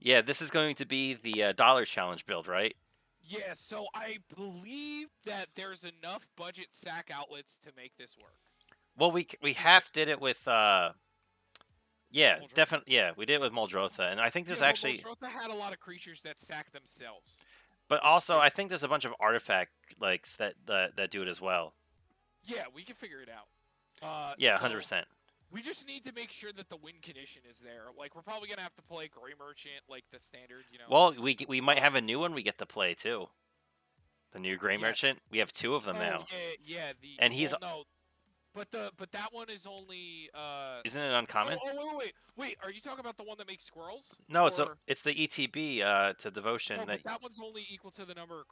Yeah, this is going to be the dollar challenge build, right? Yeah, so I believe that there's enough budget sack outlets to make this work. Well, we Is it half did it with yeah, Muldrotha? definitely yeah, we did it with Muldrotha, and I think there's Yeah, but actually, Muldrotha had a lot of creatures that sack themselves, but which is also I different. think there's a bunch of artifact likes that do it as well. Yeah, we can figure it out. Yeah, So 100%. we just need to make sure that the win condition is there. Like we're probably gonna have to play Gray Merchant, like the standard, you know. Well, we might Uh, have a new one we get to play too. The new Gray yes. Merchant. We have two of them Oh now, yeah, yeah. The and he's well, no, but that one is only isn't it Oh, uncommon? oh, wait. Are you talking about the one that makes squirrels? No, Or it's the ETB to devotion no, that. but that one's only equal to the number of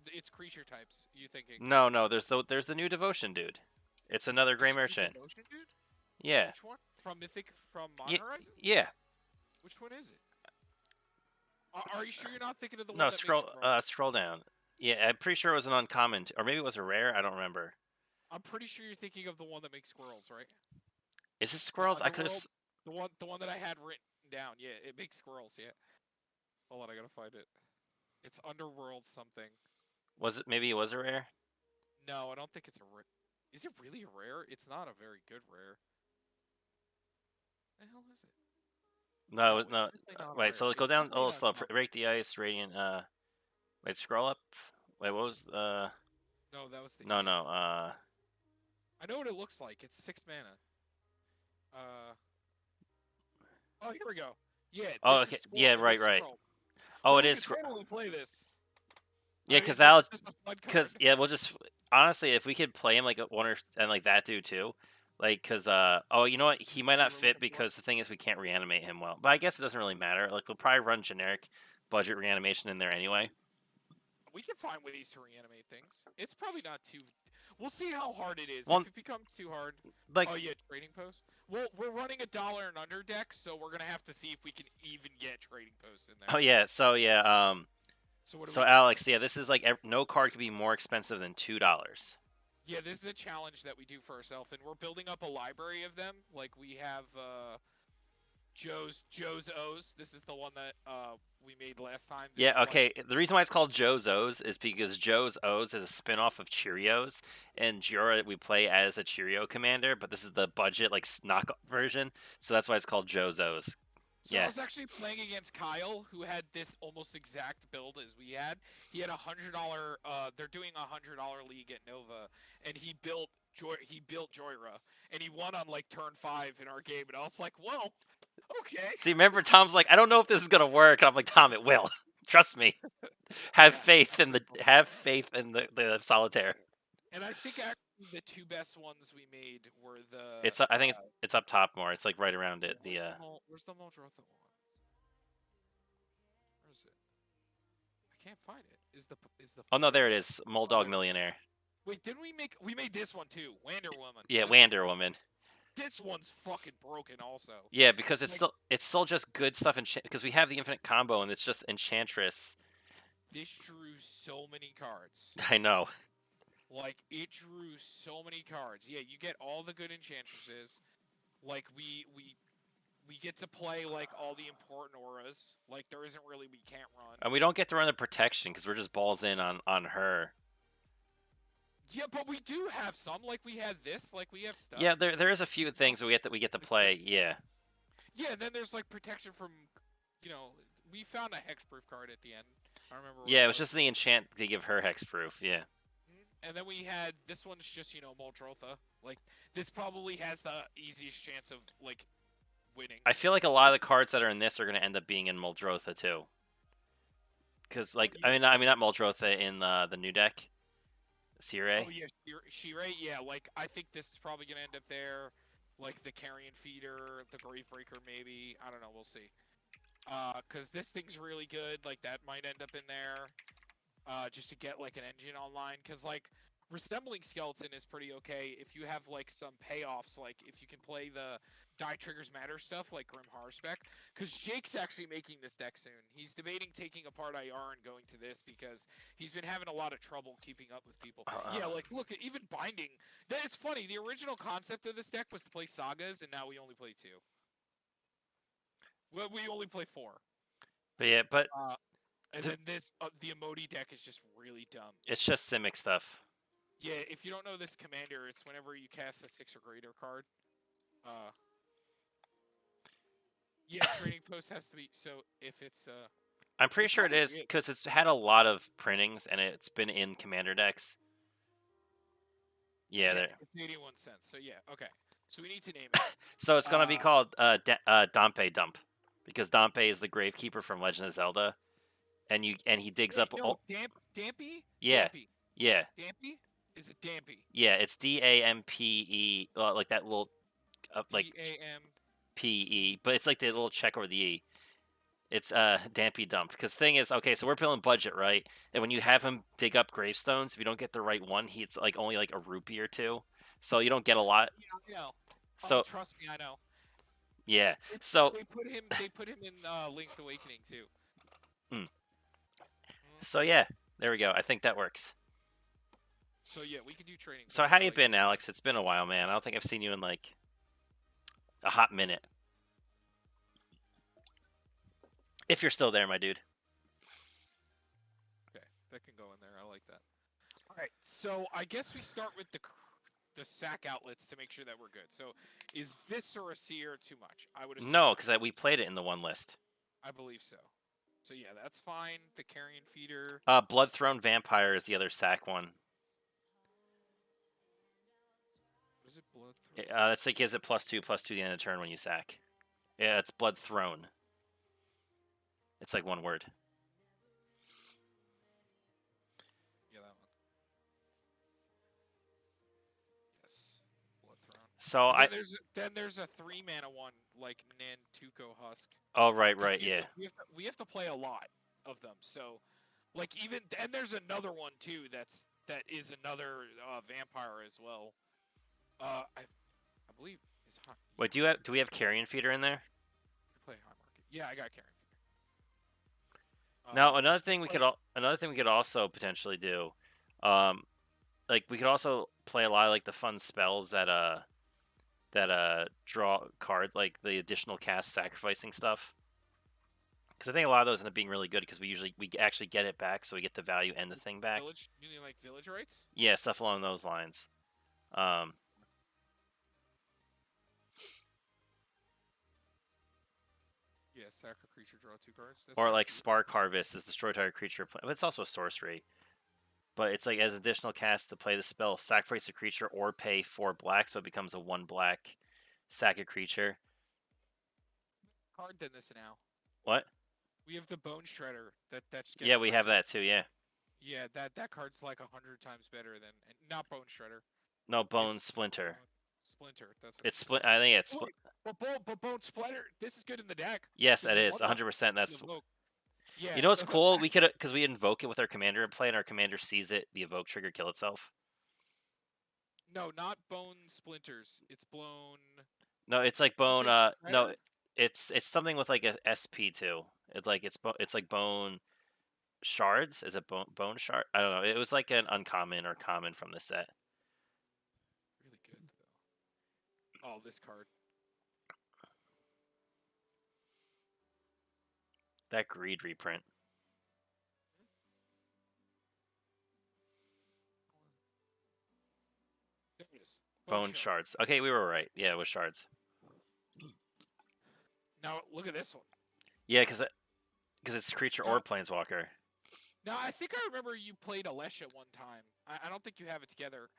its creature types. You thinking? No, there's the new devotion dude. It's another Gray There's a new Merchant. devotion, dude. Yeah, Which one? From Mythic, from Modern yeah, Horizons? yeah. Which one is it? Are you sure you're not thinking of the one No, that makes squirrels? scroll down. Yeah, I'm pretty sure it was an uncommon, or maybe it was a rare. I don't remember. I'm pretty sure you're thinking of the one that makes squirrels, right? Is it The squirrels? I could have. Underworld, the one that I had written down. Yeah, it makes squirrels. Yeah. Hold on, I gotta find it. It's Underworld something. Was it? Maybe it was a rare. No, I don't think it's a rare. Is it really a rare? It's not a very good rare. The hell is it? No, No, it's no. definitely not a Wait, rare. so go It's down a definitely little not slow. common. Break the ice, radiant. Wait, scroll up. Wait, what was? No, that was the No, edict. no. I know what it looks like. It's 6 mana. Uh, oh, here we go. Yeah, Oh, this is okay. Yeah, It makes right. Squirrel. Oh, Then it we is. could totally play this. Yeah, I mean, because this that'll, is just a flood card. because yeah, we'll just honestly, if we could play him like a one or and like that dude too, like because oh, you know what, This he is might not literally like fit a flood. because the thing is we can't reanimate him well. But I guess it doesn't really matter. Like we'll probably run generic budget reanimation in there anyway. We can find ways to reanimate things. It's probably not too. We'll see how hard it is. Well, If it becomes too hard, like oh yeah, trading post. Well, we're running $1 and under deck, so we're gonna have to see if we can even get trading posts in oh there. yeah, so yeah, So what do so we do? Alex, yeah, this is like no card could be more expensive than $2. Yeah, this is a challenge that we do for ourselves, and we're building up a library of them. Like we have Joe's O's. This is the one that we made last time. This Yeah, is like okay. The reason why it's called Joe's O's is because Joe's O's is a spin-off of Cheerios, and Jura we play as a Cheerio commander, but this is the budget like knock version, so that's why it's called Joe's O's. so I Yeah. was actually playing against Kyle, who had this almost exact build as we had. He had $100. They're doing $100 league at Nova, and he built Joyra, and he won on like turn 5 in our game, and I was like, well, okay. See, remember Tom's like, I don't know if this is gonna work, and I'm like, Tom, it will. Trust me. Have Yeah, faith in the solitaire. and I think actually the two best ones we made were the It's I think it's up top more. It's like right around yeah. it. The Where's the Muldrotha one? Where is it? I can't find it. Is the oh no, fire there it one? is. Oh, Moldog there it is. Millionaire. Wait, didn't we made this one too? Wander Woman. Yeah, This one. Wander Woman. This one's fucking broken. Also, Yeah, because like it's still just good stuff because we have the infinite combo and it's just Enchantress. this drew so many cards. I know. Like it drew so many cards. Yeah, you get all the good enchantresses. Like we get to play like all the important auras. Like there isn't really we can't run. And we don't get to run the protection because we're just balls in on her. Yeah, but we do have some. Like we had this. Like we have stuff. Yeah, there is a few things we get to play. Yeah. Yeah, and then there's like protection from, you know, we found a hexproof card at the end. I don't remember what Yeah, it it was was. just the enchant to give her hexproof. Yeah. And then we had this one's just Muldrotha. Like this probably has the easiest chance of like winning. I feel like a lot of the cards that are in this are going to end up being in Muldrotha too. Because like I mean not Muldrotha in the new deck, Oh Shirei. yeah, Shirei. Yeah, like I think this is probably gonna end up there. Like the Carrion Feeder, the Gravebreaker, maybe. I don't know. We'll see. Cause this thing's really good. Like that might end up in there. Just to get like an engine online. Cause like Resembling Skeleton is pretty okay if you have like some payoffs. Like if you can play the Die Triggers Matter stuff like Grim Harspec. Cause Jake's actually making this deck soon. He's debating taking apart IR and going to this because he's been having a lot of trouble keeping up with people. Yeah, like look, even binding. It's funny. The original concept of this deck was to play sagas, and now we only play two. Well, we only play four. But yeah, but And th- then this the Emoti deck is just really dumb. it's just Simic stuff. Yeah, if you don't know this commander, it's whenever you cast a 6 or greater card. Uh, yeah, training post has to be so if I'm pretty it sure it probably is is. because it's had a lot of printings and it's been in commander decks. Yeah, Yeah, there. it's 81 cents. So yeah, okay. So we need to name it. So it's gonna be Uh, called Dompe Dump because Dompe is the gravekeeper from Legend of Zelda, and he digs wait, up. no, Oh, Dampy, yeah, Dampy, yeah, Dampy. Is it Dampy? yeah. It's Dampe, like that little like Dampe. PE, but it's like the little check over the E. It's Dampy Dump because thing is okay. So we're building budget, right? And when you have him dig up gravestones, if you don't get the right one, he's like only like a rupee or two, so you don't get a lot. Yeah, I know. Oh, So trust me, I know. yeah, They, so they put him. They put him in Link's Awakening too. mm, Mhm. so yeah, there we go. I think that works. So yeah, we can do training So post. how I you like been, Alex? It's been a while, man. I don't think I've seen you in like a hot minute. If you're still there, my dude. Okay, that can go in there. I like that. All right, so I guess we start with the sack outlets to make sure that we're good. So, is Viscera Seer too much? I would assume No, not. because we played it in the one list. I believe so. So yeah, that's fine. The carrion feeder. Blood Throne Vampire is the other sack one. What is it? Blood Throne. That's like gives it +2/+2 the end of the turn when you sack. Yeah, it's Blood Throne. It's like one word. Yeah, that one. Yes, Blood Throne. So And I. then there's a 3 mana one like Nantuko Husk. Oh right, Because right, yeah. we have to play a lot of them. So, like even and there's another one too that is another vampire as well. I believe is high. Wait, do we have Carrion Feeder in there? Play high market. Yeah, I got Carrion Feeder. Now Play, another thing we could also potentially do, um, like we could also play a lot of like the fun spells that draw cards like the additional cast sacrificing stuff. Because I think a lot of those end up being really good because we actually get it back, so we get the value and the thing back. village. You mean like village rights? Yeah, stuff along those lines. Um, Yeah, sack a creature, draw 2 cards. That's or good. like Spark Harvest is destroy target creature, but it's also a sorcery. But it's like as additional cast to play the spell, sacrifice a creature or pay 4 black, so it becomes a 1 black sack a creature. Card than this now. What? We have the Bone Shredder. That's getting Yeah, we have that too. Yeah. Yeah, that card's like 100 times better than not Bone Shredder. No, Bone It's Splinter. Splinter. That's what It's split. I think it's split. But Bone Splinter. This is good in the deck. Yes, This it is is 1/1. 100%. That's Evoke. Yeah. you know what's cool. We could because we invoke it with our commander in play, and our commander sees it. The evoke trigger kill itself. No, not Bone Splinters. It's blown. No, it's like You Bone. say No, Shredder? it's something with like a SP too. It's like Bone Shards. Is it Bone Shard? I don't know. It was like an uncommon or common from the set. Really good though. Oh, this card. That Greed reprint. There it is. Bone Shard. Shards. Okay, we were right. Yeah, it was Shards. Now look at this one. Yeah, because it's creature Now, or planeswalker. now I think I remember you played Alesh at one time. I don't think you have it together.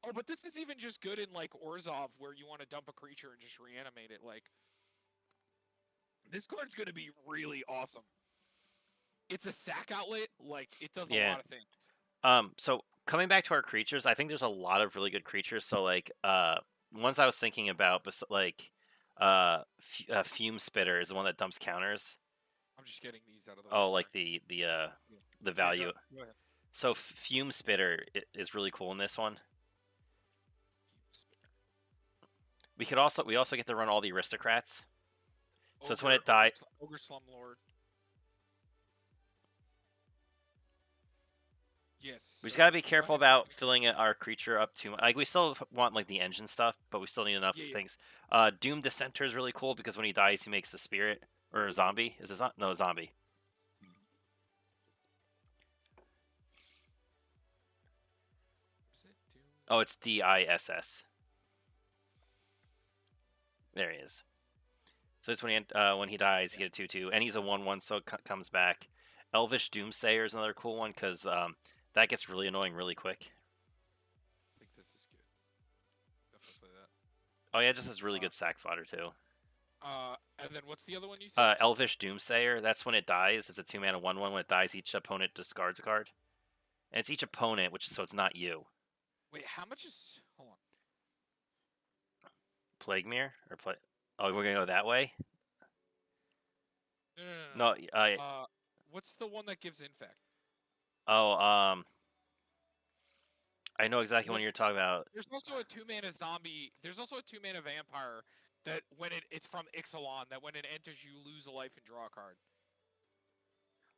Oh, but this is even just good in like Orzhov, where you want to dump a creature and just reanimate it. Like, this card's gonna be really awesome. It's a sack outlet. Like, it does a Yeah. lot of things. So coming back to our creatures, I think there's a lot of really good creatures. So like, ones I was thinking about, but like, Fume Spitter is the one that dumps counters. I'm just getting these out of the way. Oh, Sorry. like the Yeah, value. go ahead. So Fume Spitter is really cool in this one. We also get to run all the aristocrats. So it's when it dies. Ogre Slumlord. Yes. We just so gotta be careful go ahead. about filling our creature up too much. Like we still want like the engine stuff, but we still need enough Yeah. things. Doom Dissenter is really cool because when he dies, he makes the spirit or a zombie. Is it no zombie? Oh, it's DISS. There he is. So it's when he dies, he Yeah, get a 2/2, and he's a 1/1, so it comes back. Elvish Doomsayer is another cool one because that gets really annoying really quick. I think this is good. Definitely play that. Oh yeah, it just has really Uh, good sack fodder too. and then what's the other one you said? Elvish Doomsayer. That's when it dies. It's a 2-mana 1/1. When it dies, each opponent discards a card, and it's each opponent, so it's not you. Wait, how much is? Hold on. Plague Mirror or play. Oh, we're gonna go that way. No, no, no, no, No, no. What's the one that gives infect? oh, I know exactly what Like, you're talking about. there's also a 2-mana zombie. There's also a 2-mana vampire that when it's from Ixalan that when it enters you lose a life and draw a card.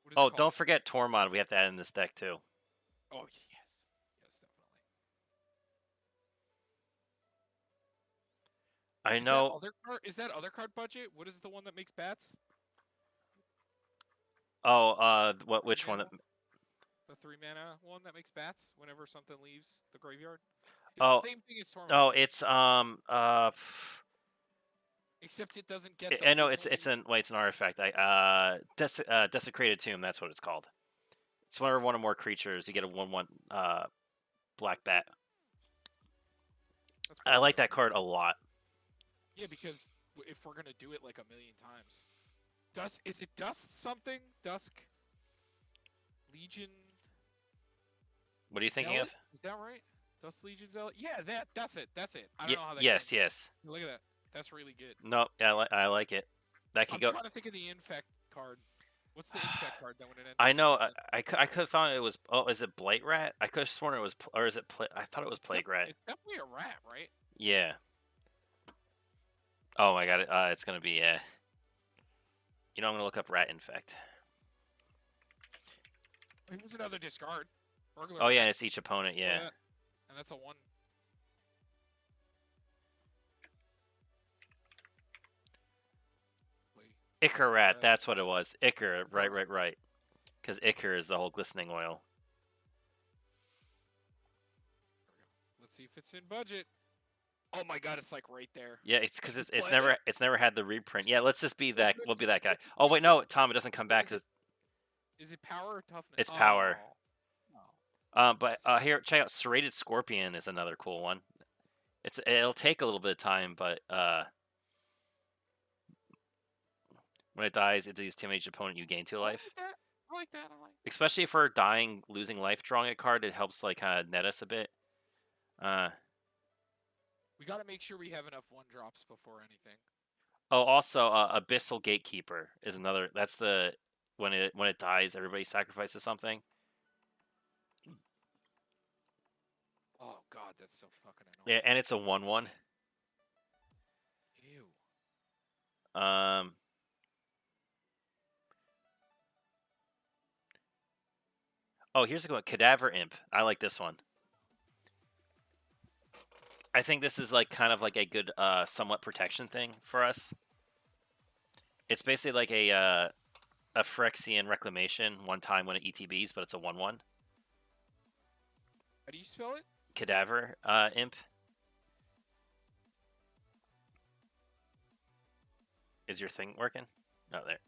What is it Oh, called? don't forget Tormod. We have to add in this deck too. Oh yes, yes, definitely. I Is that know. other card? Is that other card budget? What is the one that makes bats? Oh, what? Three Which one? mana. The 3-mana one that makes bats whenever something leaves the graveyard. It's the Oh, same thing as Torment, oh, it's except it doesn't get the I know lethal. it's an artifact. Desecrated Tomb. That's what it's called. It's whenever one or more creatures, you get a 1/1 black bat. That's I pretty like good. that card a lot. Yeah, because if we're gonna do it like a million times, Dusk is it Dusk something? Dusk Legion What are you thinking Zealot? of? Is that right? Dusk Legion Zealot? Yeah, that's it. That's it. I don't Y- know how that came. yes, yes. Look at that. That's really good. No, yeah, I like it. That could I'm go. trying to think of the infect card. What's the infect card that when it I enters you know. does it? I could have thought it was. Oh, is it Blight Rat? I could have sworn it was. Or is it? I thought it was Plague Rat. It's definitely a rat, right? Yeah. Oh my god. It's gonna be. I'm gonna look up Rat Infect. Here's another discard. Regular Oh yeah, rat. and it's each opponent. Look at Yeah. that. And that's a 1. Ichor Rat. Rat. That's what it was. Ichor. Right, right, right. Because Ichor is the whole glistening oil. Let's see if it's in budget. Oh my god, it's like right there. Yeah, it's because Should we it's play it? never had the reprint. Yeah, let's just be that. We'll be that guy. Oh wait, no, Tom, it doesn't come What back is it? because Is it power or toughness? it's power. Oh. No. But here, check out Serrated Scorpion is another cool one. It'll take a little bit of time, but when it dies, it deals damage opponent. You gain 2 I like life. that. I like that. I like that. Especially for dying, losing life, drawing a card, it helps like kind of net us a bit. We got to make sure we have enough 1-drops before anything. Oh, also, Abyssal Gatekeeper is another. That's the when it dies, everybody sacrifices something. Oh god, that's so fucking Yeah, annoying. and it's a 1/1. Ew. Um. Oh, here's a good one. Cadaver Imp. I like this one. I think this is like kind of like a good somewhat protection thing for us. It's basically like a Phyrexian Reclamation one time when it ETBs, but it's a 1/1. How do you spell it? Cadaver Imp. Is your thing working? No, there.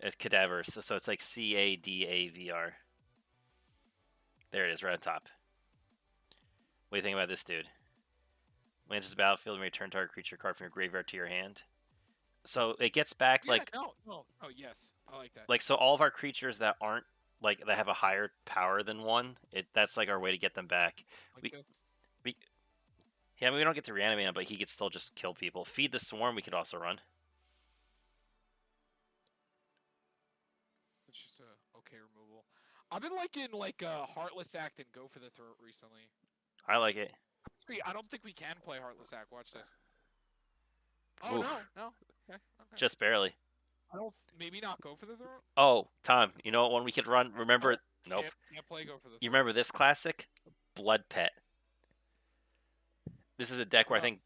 It's Cadaver, so it's like CADAVR. There it is, right on top. What do you think about this dude? When enters the battlefield, and return target creature card from your graveyard to your hand. So it gets back Yeah, no. Oh, yes. I like that. so all of our creatures that aren't like that have a higher power than 1. That's like our way to get them back. Like We, this. we Yeah, I mean, we don't get to reanimate him, but he could still just kill people. Feed the Swarm, we could also run. It's just a okay removal. I've been liking Heartless Act and Go for the Throat recently. I like it. I don't think we can play Heartless Act. Watch this. Oh Oof. no. Okay. Just barely. I don't. Maybe not Go for the Throat. Oh, Tom, you know what one we could run? Remember? Nope. Can't play Go for the Throat. You remember this classic? Blood Pet. This is a deck where I think...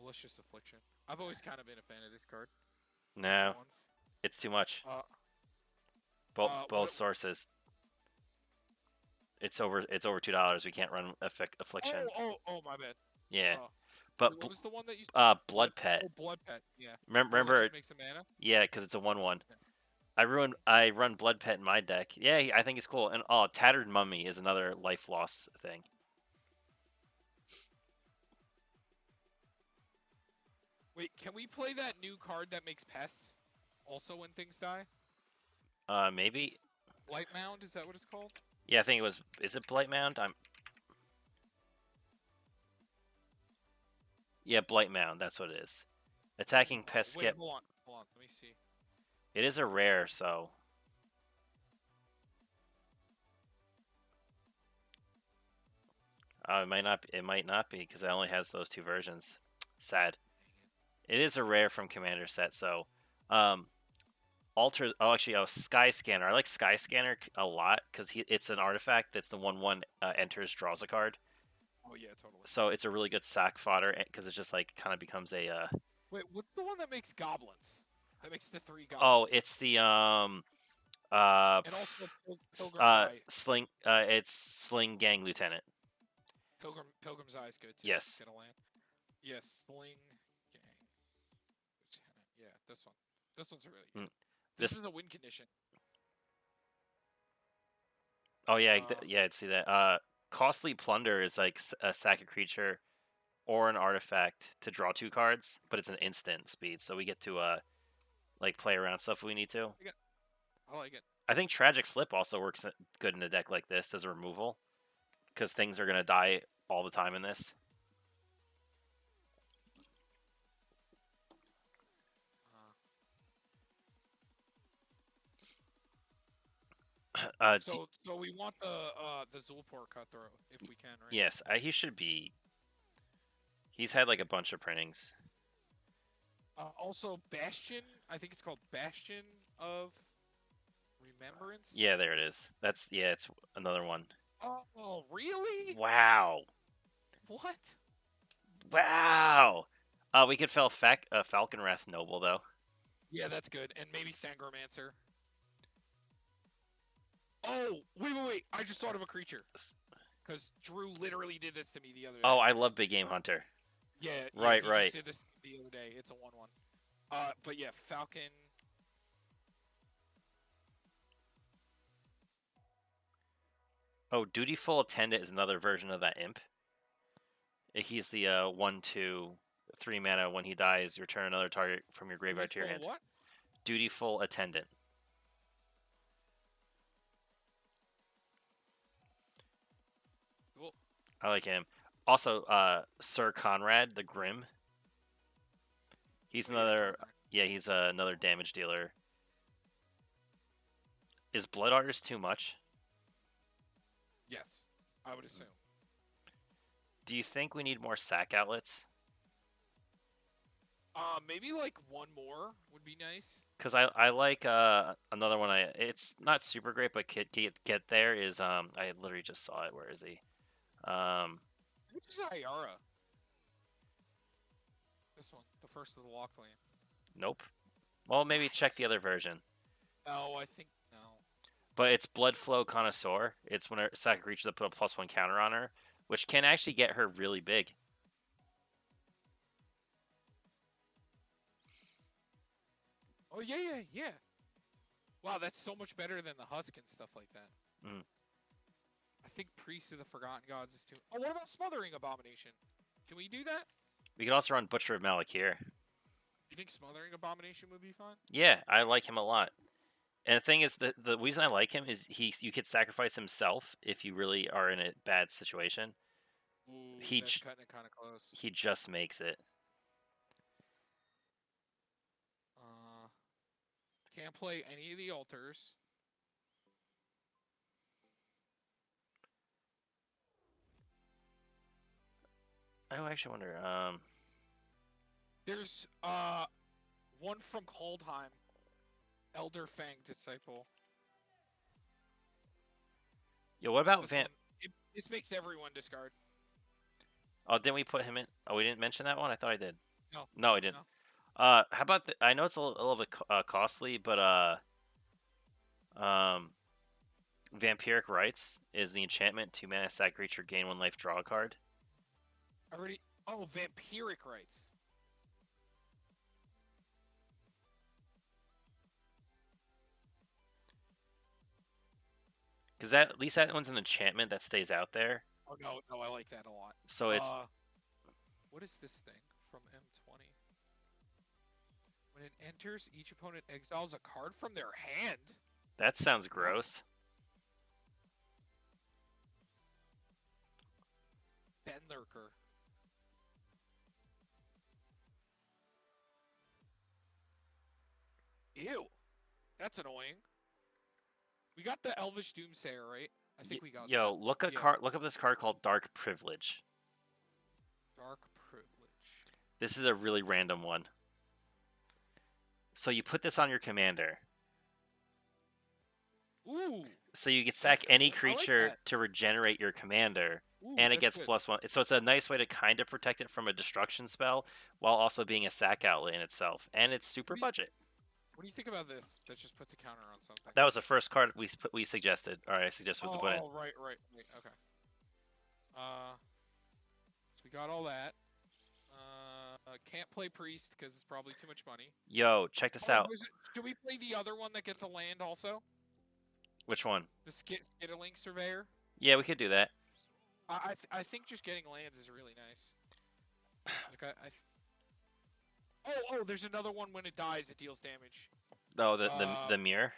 Malicious Affliction. I've always kind of been a fan of this card. No, it's too much. Both sources. It's over $2. We can't run affliction. My bad. Yeah, Oh, but wait, what was the one that you? blood pet. Oh, blood pet. Yeah. The one that Remember? just makes a mana. Yeah, because it's a 1/1. Yeah. I run blood pet in my deck. Yeah, I think it's cool. And tattered mummy is another life loss thing. Wait, can we play that new card that makes pests? Also, when things die. Maybe. Light Mound, is that what it's called? Yeah, I think it was. Is it Blight Mound? Yeah, Blight Mound. That's what it is. Attacking pest Wait, skip. hold on. Let me see. It is a rare, so. It might not. It might not be because it only has those two versions. Sad. It is a rare from Commander set, so. Alter. Oh, actually, Sky Scanner. I like Sky Scanner a lot because it's an artifact that's the 1/1 enters, draws a card. Oh yeah, totally. So it's a really good sack fodder because it just like kind of becomes a. Wait, what's the one that makes goblins? That makes the 3 Oh, goblins. it's the And also Pilgrim's Eye. Sling. It's Sling Gang Lieutenant. Pilgrim's Eye is good too. Yes. Get a land. Yes, Sling Gang Lieutenant. Yeah, this one. This one's really good. This is a win condition. Oh yeah, yeah. I'd see that. Costly Plunder is like a sack a creature or an artifact to draw 2 cards, but it's an instant speed, so we get to like play around stuff if we need to. I like it. I think Tragic Slip also works good in a deck like this as a removal, because things are gonna die all the time in this. So we want the Zulpor Cutthroat if we can, right? Yes, he should be. He's had like a bunch of printings. Also, Bastion. I think it's called Bastion of Remembrance. Yeah, there it is. It's another one. Oh, really? Wow. What? Wow. We could fell Falcon Wrath Noble though. Yeah, that's good, and maybe Sangromancer. Oh, wait! I just thought of a creature. Because Drew literally did this to me the other day. Oh, I love Big Game Hunter. Yeah, right. He just did this the other day. It's a 1/1. But yeah, Falcon. Oh, Dutiful Attendant is another version of that imp. He's the 1/2, 3 mana. When he dies, you return another target from your graveyard to your hand. What? Dutiful Attendant. Cool. I like him. Also, Sir Conrad the Grim. He's another. Yeah, he's another damage dealer. Is Blood Artist too much? Yes, I would assume. Do you think we need more sack outlets? Maybe like one more would be nice. Because I like another one. It's not super great, but get there is I literally just saw it. Where is he? Which is Ayara? This one, the first of the lock lane. Nope. Well, maybe check the other version. No, I think no. But it's Blood Flow Connoisseur. It's when a sack a creature that put a +1 counter on her, which can actually get her really big. Oh yeah. Wow, that's so much better than the Husk and stuff like that. I think Priest of the Forgotten Gods is too. Oh, what about Smothering Abomination? Can we do that? We could also run Butcher of Malakir. You think Smothering Abomination would be fun? Yeah, I like him a lot. And the thing is, the reason I like him is you could sacrifice himself if you really are in a bad situation. Ooh, that's kind of close. He just makes it. Can't play any of the altars. I actually wonder. There's one from Kaldheim, Elder Fang Disciple. Yo, what about This makes everyone discard. Oh, didn't we put him in? Oh, we didn't mention that one. I thought I did. No, I didn't. How about I know it's a little bit costly, but Um, Vampiric Rites is the enchantment. 2 mana, sack creature, gain 1 life, draw a card. Already. Oh, vampiric rights. Because that at least that one's an enchantment that stays out there. Oh no, no, I like that a lot. So it's What is this thing from M20? When it enters, each opponent exiles a card from their hand. that sounds What? gross. Benlurker. Ew. That's annoying. We got the Elvish Doomsayer, right? I think we got Yo, that. look Yeah. look up this card called Dark Privilege. Dark Privilege. This is a really random one. So you put this on your commander. Ooh. So you can sack That's any cool. I like creature that. to regenerate your commander, Ooh, and it that's gets good. +1. So it's a nice way to kind of protect it from a destruction spell while also being a sack outlay in itself, and it's super budget. What do you think about this? That just puts a counter on something. That was the first card we suggested. All right, I suggested to put in. Oh, right. Okay. So we got all that. Can't play priest because it's probably too much money. Yo, check this out. Should we play the other one that gets a land also? Which one? The Skittling Surveyor. Yeah, we could do that. I think just getting lands is really nice. Like oh, there's another one when it dies, it deals damage. Oh, the mirror.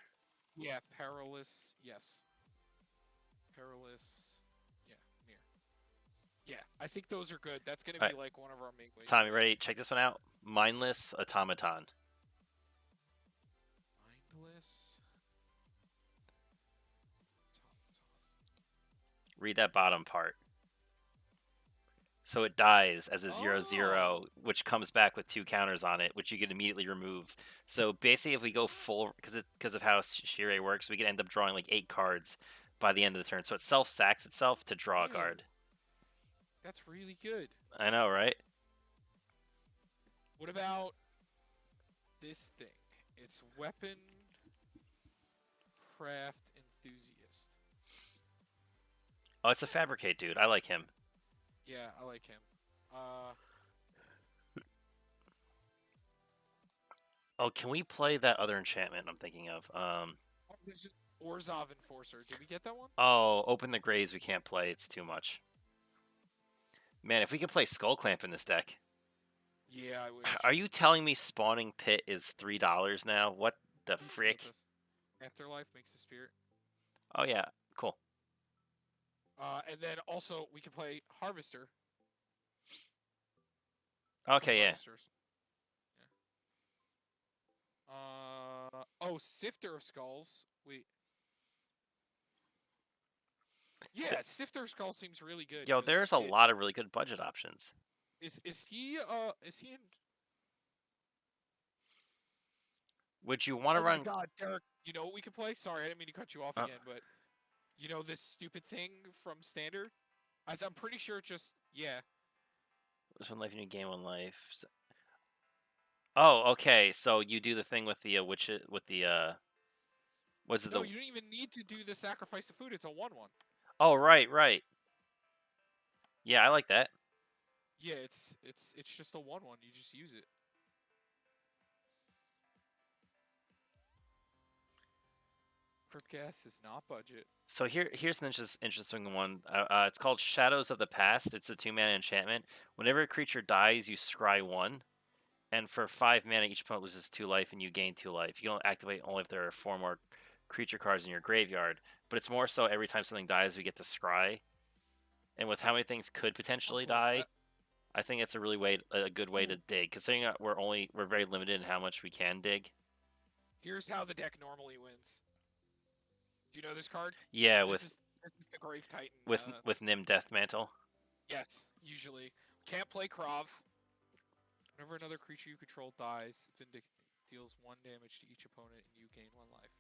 Yeah, perilous. Yes. Perilous. Yeah, mirror. Yeah, I think those are good. That's gonna be like one of our main ways. Tommy, ready? Check this one out. Mindless Automaton. Mindless. Read that bottom part. So it dies as a 0/0, which comes back with 2 counters on it, which you can immediately remove. So basically, if we go full, because of how Shirei works, we can end up drawing like 8 cards by the end of the turn. So it self-sacks itself to draw a card. That's really good. I know, right? What about this thing? It's Weapon Craft Enthusiast. Oh, it's a Fabricate dude. I like him. Yeah, I like him. Oh, can we play that other enchantment I'm thinking of? This is Orzhov Enforcer. Did we get that one? Oh, Open the Graves we can't play. It's too much. Man, if we could play Skull Clamp in this deck. Yeah, I wish. Are you telling me Spawning Pit is $3 now? What the frick? Afterlife makes the spirit. Oh yeah, cool. And then also we can play Harvester. Okay, yeah. Oh, Sifter of Skulls. Wait. Yeah, Sifter of Skulls seems really good. Yo, there's a lot of really good budget options. Is he in? Would you want to run? Oh my God, Derek! You know what we could play? Sorry, I didn't mean to cut you off again, but you know this stupid thing from Standard? I'm pretty sure it just This 1 life and you gain 1 life. Oh, okay. So you do the thing with the what's it? No, you don't even need to do the sacrifice of food. It's a 1/1. Oh, right. Yeah, I like that. Yeah, it's just a 1/1. You just use it. Crypt Gas is not budget. So here's an interesting one. It's called Shadows of the Past. It's a 2-mana enchantment. Whenever a creature dies, you scry 1. And for 5 mana, each opponent loses 2 life and you gain 2 life. You don't activate only if there are 4 more creature cards in your graveyard. But it's more so every time something dies, we get to scry. And with how many things could potentially die, I think it's a good way to dig. Considering that we're very limited in how much we can dig. Here's how the deck normally wins. Do you know this card? Yeah, this is the Grave Titan. With Nim Deathmantle. Yes, usually. Can't play Krav. Whenever another creature you control dies, Vindic deals 1 damage to each opponent and you gain 1 life.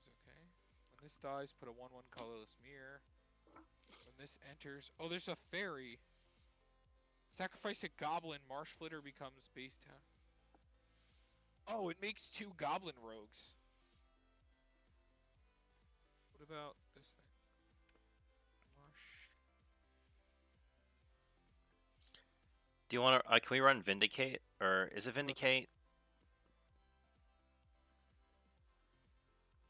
Okay. When this dies, put a 1/1 colorless mirror. When this enters... Oh, there's a fairy. Sacrifice a goblin, Marsh Flitter becomes base town. Oh, it makes 2 goblin rogues. What about this thing? Mush. Do you want to? Can we run Vindicate, or is it What? Vindicate?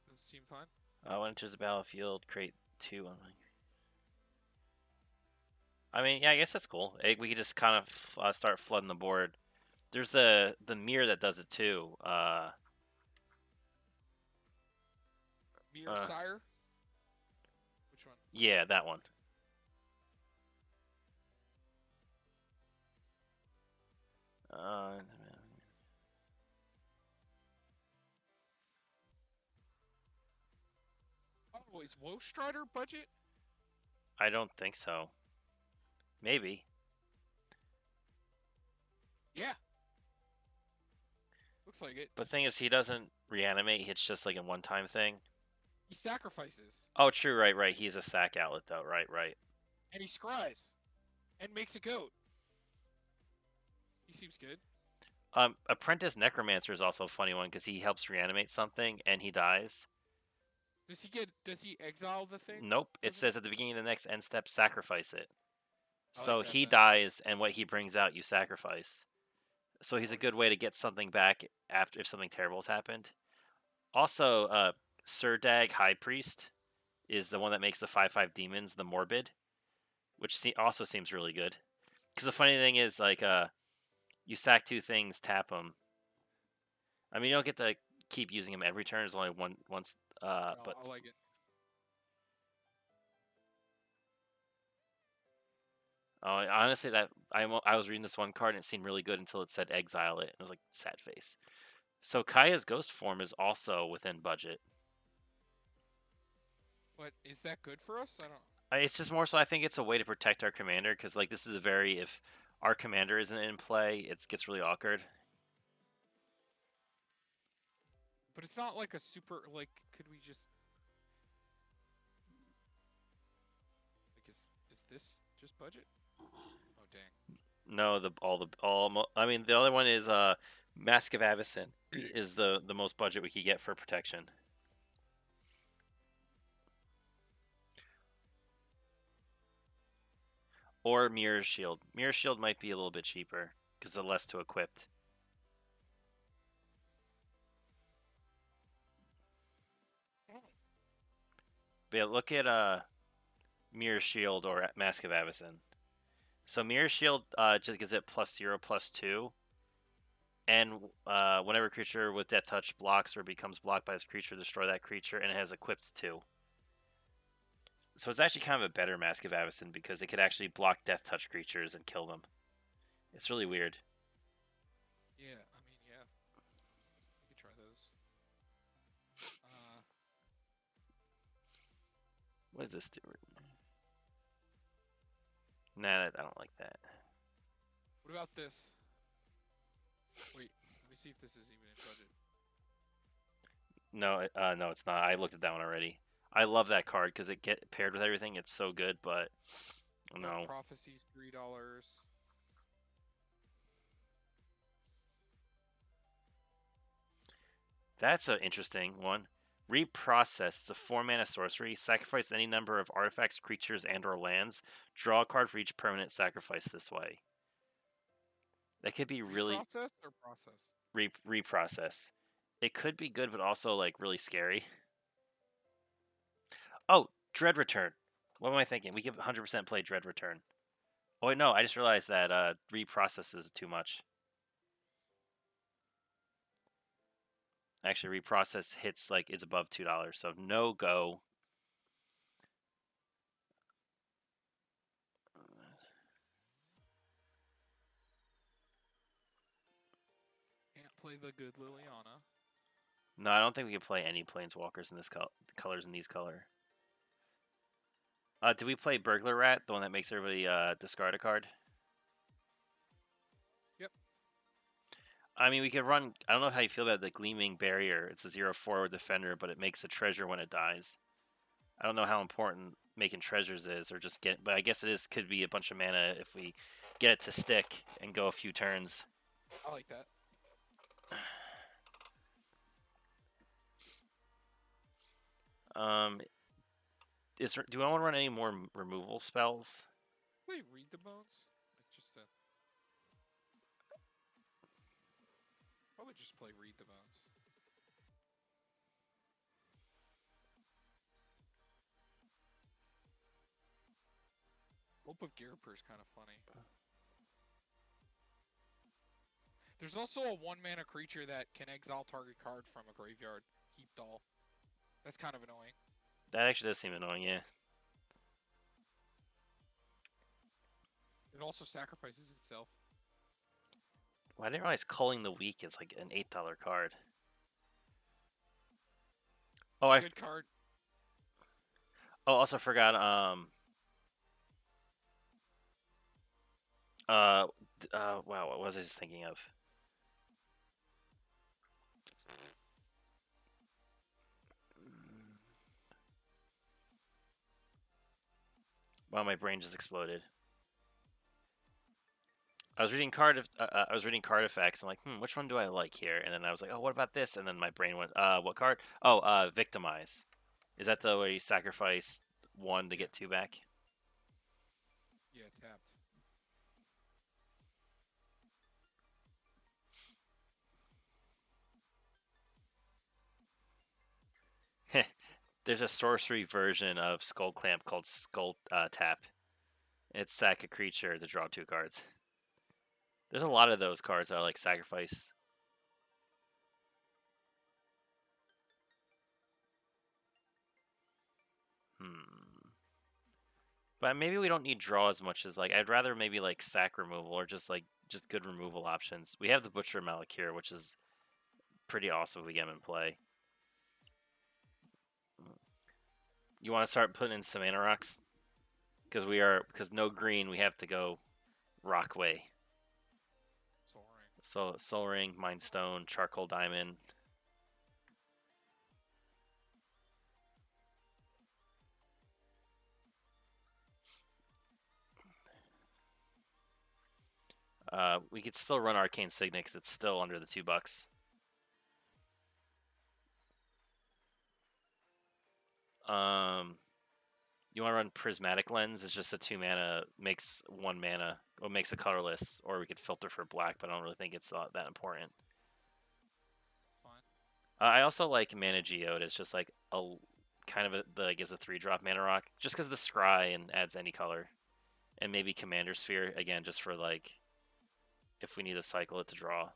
Does it seem fine? When enters the battlefield, create two. I mean, yeah, I guess that's cool. We could just kind of start flooding the board. There's the mirror that does it too. Mirror Uh, Sire? Which one? yeah, that one. Uh, Oh, is Woe Strider budget? I don't think so. Maybe. Yeah. Looks like it. But the thing is, he doesn't reanimate. It's just like a one-time thing. He sacrifices. Oh, true. Right, right. He's a sack outlet, though. Right, right. And he scries. And makes a goat. He seems good. Apprentice Necromancer is also a funny one because he helps reanimate something and he dies. Does he exile the thing? Nope. It says at the beginning of the next end step, sacrifice it. I like So that he then. dies, and what he brings out, you sacrifice. So he's a Or good way to get something back after if something terrible has happened. Also, Surdag High Priest is the one that makes the 5/5 demons the morbid, which also seems really good. Because the funny thing is, like, you sack two things, tap them. I mean, you don't get to keep using them every turn. There's only one once. no, But I like it. honestly, that I was reading this one card and it seemed really good until it said exile it. And I was like, sad face. So Kaya's ghost form is also within budget. But is that good for us? I don't. It's just more so. I think it's a way to protect our commander because like this is a very if our commander isn't in play, it gets really awkward. But it's not like a super. Like, could we just. Like, is this just budget? Oh, dang. No, I mean, the other one is Mask of Avacyn is the most budget we could get for protection. Or Mirror Shield. Mirror Shield might be a little bit cheaper because the less to equipped. But yeah, look at Mirror Shield or Mask of Avacyn. So Mirror Shield just gives it +0/+2, and whenever a creature with Death Touch blocks or becomes blocked by this creature, destroy that creature, and it has equipped 2. So it's actually kind of a better Mask of Avacyn because it could actually block Death Touch creatures and kill them. It's really weird. Yeah, I mean, yeah. We could try those. What does this do? Nah, I don't like that. What about this? Wait, let me see if this is even in budget. No, no, it's not. I looked at that one already. I love that card because it get paired with everything. It's so good, but no. Prophecies, $3. That's an interesting one. Reprocess. It's a 4-mana sorcery. Sacrifice any number of artifacts, creatures, and/or lands. Draw a card for each permanent sacrifice this way. That could be really Reprocess or process? reprocess. It could be good, but also like really scary. Oh, Dread Return. What am I thinking? We could 100% play Dread Return. Oh wait, no, I just realized that reprocess is too much. Actually, reprocess hits like it's above $2, so no go. Can't play the good Liliana. No, I don't think we can play any planeswalkers in this colors in these color. Did we play Burglar Rat, the one that makes everybody discard a card? Yep. I mean, we could run. I don't know how you feel about the Gleaming Barrier. It's a 0/4 defender, but it makes a treasure when it dies. I don't know how important making treasures is, or just get. But I guess it is. Could be a bunch of mana if we get it to stick and go a few turns. I like that. Um, Do I want to run any more removal spells? Wait, read the bones? Like just to probably just play read the bones. Hope of Gearper is kind of funny. There's also a 1-mana creature that can exile target card from a graveyard. Heap Doll. That's kind of annoying. That actually does seem annoying. Yeah. It also sacrifices itself. Well, I didn't realize Culling the Weak is like an $8 card. Oh, It's a good card. Also forgot. Wow. What was I just thinking of? Wow, my brain just exploded. I was reading card effects. I'm like, which one do I like here? And then I was like, oh, what about this? And then my brain went, what card? Oh, victimize. Is that the way you sacrifice one to Yeah. get two back? Yeah, tapped. There's a sorcery version of Skull Clamp called Skull Tap. It's sack a creature to draw two cards. There's a lot of those cards that are like sacrifice. But maybe we don't need draw as much as like I'd rather maybe like sack removal or just good removal options. We have the Butcher Malakir, which is pretty awesome if we get him in play. You want to start putting in some mana rocks? Because no green, we have to go rock way. Soul Ring. So Soul Ring, Mind Stone, Charcoal Diamond. We could still run Arcane Signet because it's still under the $2. You want to run Prismatic Lens? It's just a 2-mana, makes 1 mana, or makes it colorless, or we could filter for black, but I don't really think it's that important. Fine. I also like Mana Geode. It's just like a kind of like is a 3-drop mana rock, just because the scry and adds any color, and maybe Commander Sphere again, just for like if we need to cycle it to draw.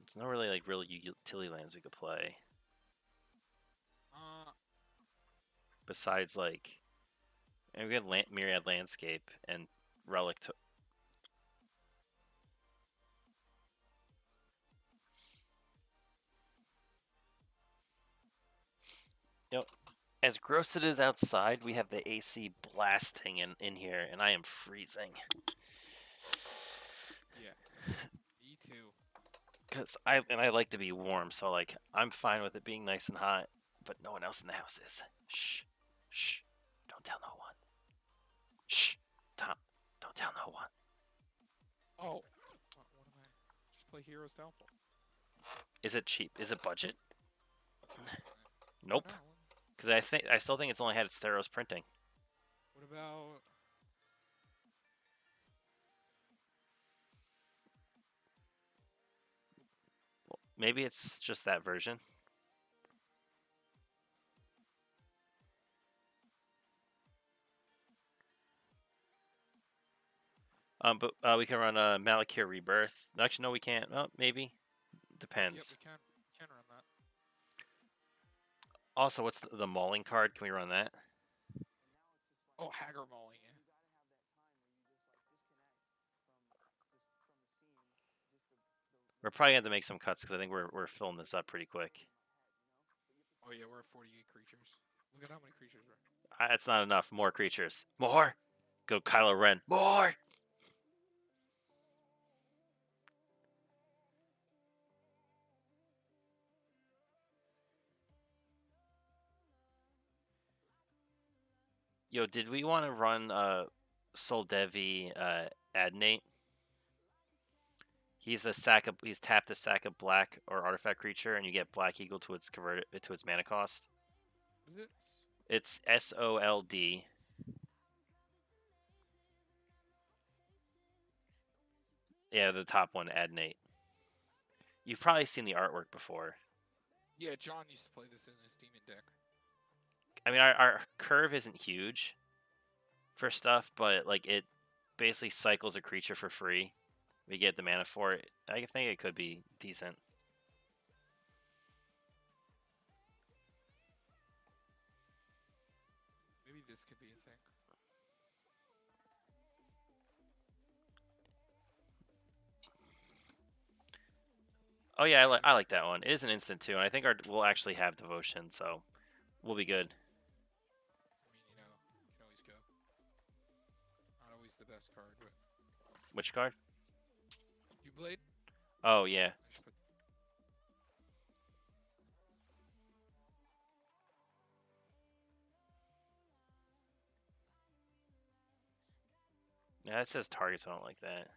It's not really like real utility lands we could play. Besides like, and we had Myriad Landscape and Relic. You know, as gross as it is outside, we have the AC blasting in here, and I am freezing. Yeah. Me too. Cause I like to be warm, so like I'm fine with it being nice and hot, but no one else in the house is. Shh, shh, don't tell no one. Shh, Tom, don't tell no one. Oh. What am I? Just play Hero's Downfall. Is it cheap? Is it budget? Nope. Nope. Because I still think it's only had its Theros printing. What about? Maybe it's just that version. But we can run a Malakir Rebirth. Actually, no, we can't. Well, maybe. Depends. Yep, we can run that. Also, what's the Mauling card? Can we run that? Oh, Hagar Mauling. Yeah. We're probably gonna have to make some cuts because I think we're filling this up pretty quick. Oh yeah, we're at 48 creatures. Look at how many creatures we're. That's not enough. More creatures. More. Go Kylo Ren. More. Yo, did we want to run Soul Devi Adnate? He's tapped a sack of black or artifact creature, and you get black equal to its converted to its mana cost. Is it? It's SOLD. Yeah, the top one, Adnate. You've probably seen the artwork before. Yeah, John used to play this in his demon deck. I mean, our curve isn't huge for stuff, but like it basically cycles a creature for free. We get the mana for it. I think it could be decent. Maybe this could be a thing. Oh yeah, I like that one. It is an instant too, and I think we'll actually have devotion, so we'll be good. I mean, you can always go. Not always the best card, but Which card? you blade. Oh yeah. I should put. Yeah, it says targets. I don't like that.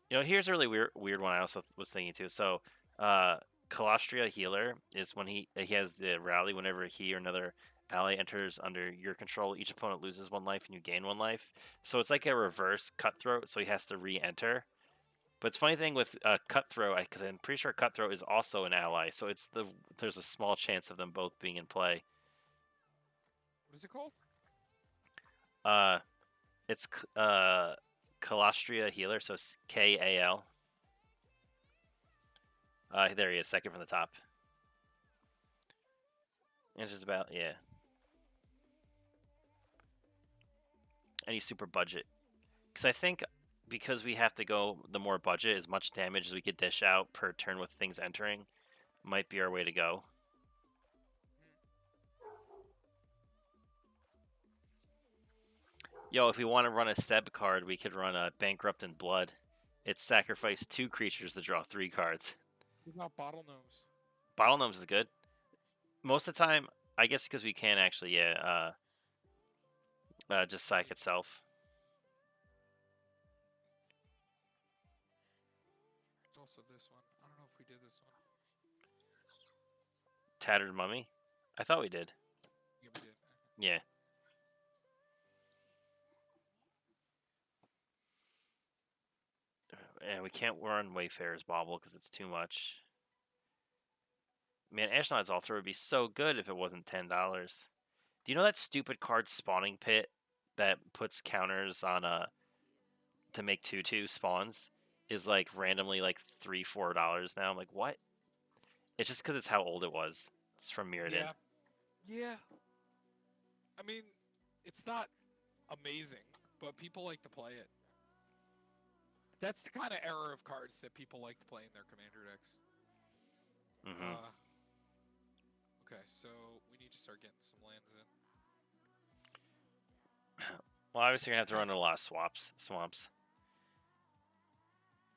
Here's a really weird one. I also was thinking too. So, Colostria Healer is when he has the rally whenever he or another ally enters under your control. Each opponent loses 1 life and you gain 1 life. So it's like a reverse Cutthroat. So he has to re-enter. But it's funny thing with Cutthroat, because I'm pretty sure Cutthroat is also an ally. So there's a small chance of them both being in play. What is it called? Uh, it's Colostria Healer, so KAL. There he is, second from the top. And it's just about, yeah. Any super budget. Because I think because we have to go the more budget, as much damage as we could dish out per turn with things entering might be our way to go. Yo, if we want to run a Seb card, we could run a Bankrupt in Blood. It's sacrifice 2 creatures to draw 3 cards. What about Bottle Gnomes? Bottle Gnomes is good. Most of the time, I guess because we can actually, just psych itself. There's also this one. I don't know if we did this one. Tattered Mummy? I thought we did. Yeah, we did. Yeah. And we can't run Wayfarer's Bauble because it's too much. Man, Ashnod's Altar would be so good if it wasn't $10. Do you know that stupid card Spawning Pit that puts counters on to make 2/2 spawns is like randomly like $3-4 now? I'm like, what? It's just because it's how old it was. It's from Mirrodin. Yeah. I mean, it's not amazing, but people like to play it. That's the kind of era of cards that people like to play in their commander decks. Mm-hmm. Okay, so we need to start getting some lands in. Well, obviously you're gonna have to run a lot of swamps.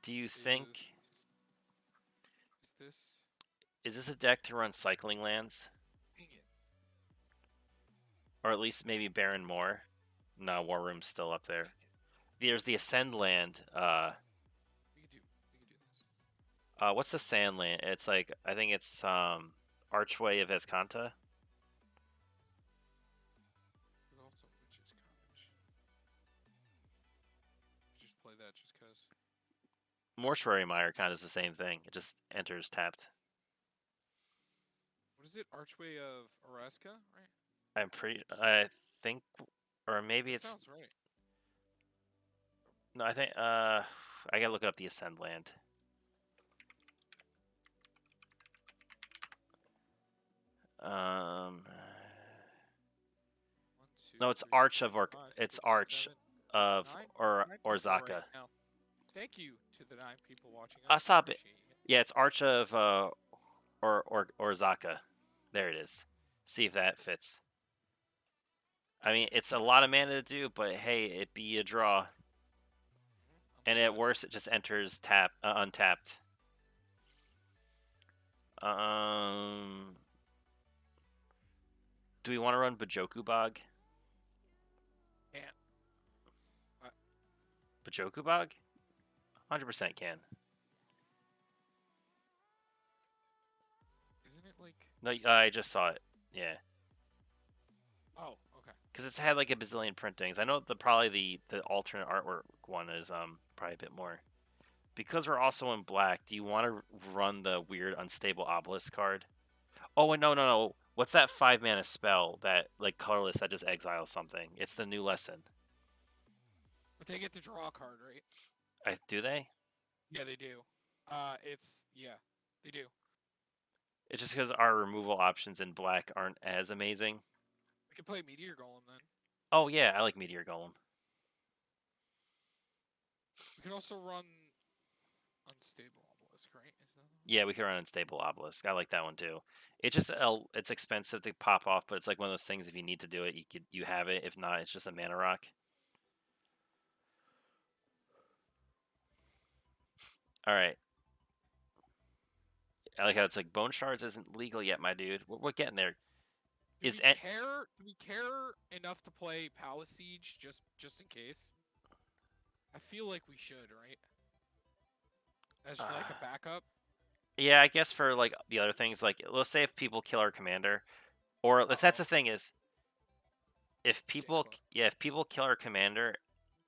Do you think is this a deck to run cycling lands? Dang it. Or at least maybe Baron Moor? No, War Room's still up there. There's the Ascend land. We could do this. What's the Sand land? It's like I think it's Archway of Escanta. But also Witch's Cottage. Just play that just cause. Mortuary Mire kind of is the same thing. It just enters tapped. What is it? Archway of Oraska, right? I think, or maybe That it's. sounds right. No, I think. I gotta look up the Ascend land. One, two, No, it's three, Arch of four, Or. five, It's six, Arch seven, of nine Orzaka. right now. Thank you to the 9 people watching. Stop it. Yeah, it's Arch of Orzaka. There it is. See if that fits. I mean, it's a lot of mana to do, but hey, it be a draw. And at worst, it just enters untapped. Do we want to run Bajoku Bog? Bajoku Bog? 100% can. Isn't it like? No, I just saw it. Yeah. Oh, okay. Because it's had like a bazillion printings. I know probably the alternate artwork one is probably a bit more. Because we're also in black, do you want to run the weird unstable obelisk card? Oh, wait, no. What's that 5 mana spell that like colorless that just exiles something? It's the new lesson. But they get to draw a card, right? Do they? Yeah, they do. Yeah, they do. It's just because our removal options in black aren't as amazing. We can play Meteor Golem then. Oh yeah, I like Meteor Golem. We can also run Unstable Obelisk, right? Is that Yeah, we can run unstable obelisk. I like that one too. It's just it's expensive to pop off, but it's like one of those things. If you need to do it, you have it. If not, it's just a mana rock. All right. I like how it's like bone shards isn't legal yet, my dude. We're getting there. Do we care? Do we care enough to play Palace Siege just in case? I feel like we should, right? As like a backup. Yeah, I guess for like the other things, like let's say if people kill our commander, or if that's the thing is, if people kill our commander